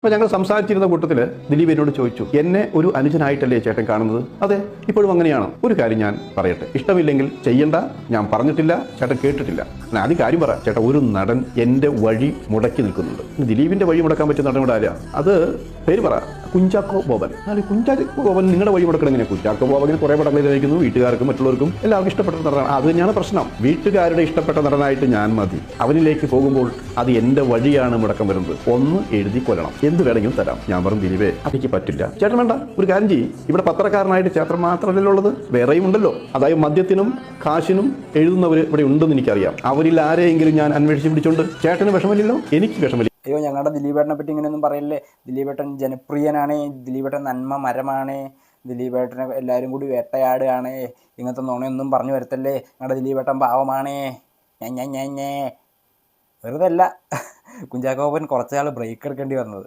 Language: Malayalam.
അപ്പോൾ ഞങ്ങൾ സംസാരിച്ചിരുന്ന കൂട്ടത്തിൽ ദിലീപ് എന്നോട് ചോദിച്ചു, എന്നെ ഒരു അനുജനായിട്ടല്ലേ ചേട്ടൻ കാണുന്നത്? അതെ, ഇപ്പോഴും അങ്ങനെയാണ്. ഒരു കാര്യം ഞാൻ പറയട്ടെ, ഇഷ്ടമില്ലെങ്കിൽ ചെയ്യണ്ട, ഞാൻ പറഞ്ഞിട്ടില്ല, ചേട്ടൻ കേട്ടിട്ടില്ല. ആദ്യം കാര്യം പറ ചേട്ടാ, ഒരു നടൻ എൻ്റെ വഴി മുടക്കി നിൽക്കുന്നുണ്ട്. ദിലീപിൻ്റെ വഴി മുടക്കാൻ പറ്റിയ നടൻ ഇവിടെ ആരാ? അത് പേര് പറ, കുഞ്ചാക്കോ ബോബൻ. കുഞ്ചാക്കോ ബോബൻ നിങ്ങളുടെ വഴി മുടക്കണം എങ്ങനെ? കുഞ്ചാക്കോ ബോബന് കുറേ പടങ്ങളിൽ അഭിനയിക്കുന്നു, വീട്ടുകാർക്കും മറ്റുള്ളവർക്കും എല്ലാവർക്കും ഇഷ്ടപ്പെട്ട നടനാണ്. അത് തന്നെയാണ് പ്രശ്നം. വീട്ടുകാരുടെ ഇഷ്ടപ്പെട്ട നടനായിട്ട് ഞാൻ മതി. അവനിലേക്ക് പോകുമ്പോൾ അത് എൻ്റെ വഴിയാണ് മുടക്കം വരുന്നത്. ഒന്ന് എഴുതി കൊല്ലണം, എന്ത് വേണമെങ്കിലും തരാം. ഞാൻ പറഞ്ഞു, ദിലീപേ എനിക്ക് പറ്റില്ല. ചേട്ടൻ വേണ്ട, ഒരു കാര്യം ചെയ്യും, ഇവിടെ പത്രക്കാരനായിട്ട് ചേട്ടൻ മാത്രമല്ലല്ലോ ഉള്ളത്, വേറെയും ഉണ്ടല്ലോ. അതായത് മദ്യത്തിനും കാശിനും എഴുതുന്നവർ ഇവിടെ ഉണ്ടെന്ന് എനിക്കറിയാം. അവരിൽ ആരെയെങ്കിലും ഞാൻ അന്വേഷിച്ച് പിടിച്ചോണ്ട് ചേട്ടന് വിഷമമില്ലല്ലോ, എനിക്ക് വിഷമമില്ല. അയ്യോ, ഞങ്ങളുടെ ദിലീപേട്ടനെ പറ്റി ഇങ്ങനെയൊന്നും പറയല്ലേ. ദിലീപേട്ടൻ ജനപ്രിയനാണ്, ദിലീപേട്ടൻ നന്മ മരമാണ്, ദിലീപേട്ടനെ എല്ലാവരും കൂടി വേട്ടയാടുകയാണ്, ഇങ്ങനത്തെ നുണയൊന്നും പറഞ്ഞു വരത്തല്ലേ. ഞങ്ങളുടെ ദിലീപേട്ടൻ പാവമാണ്. ഞാൻ വെറുതെ അല്ല കുഞ്ചാക്കോ ബോബൻ കുറച്ച് നാൾ ബ്രേക്ക് എടുക്കേണ്ടി വന്നത്.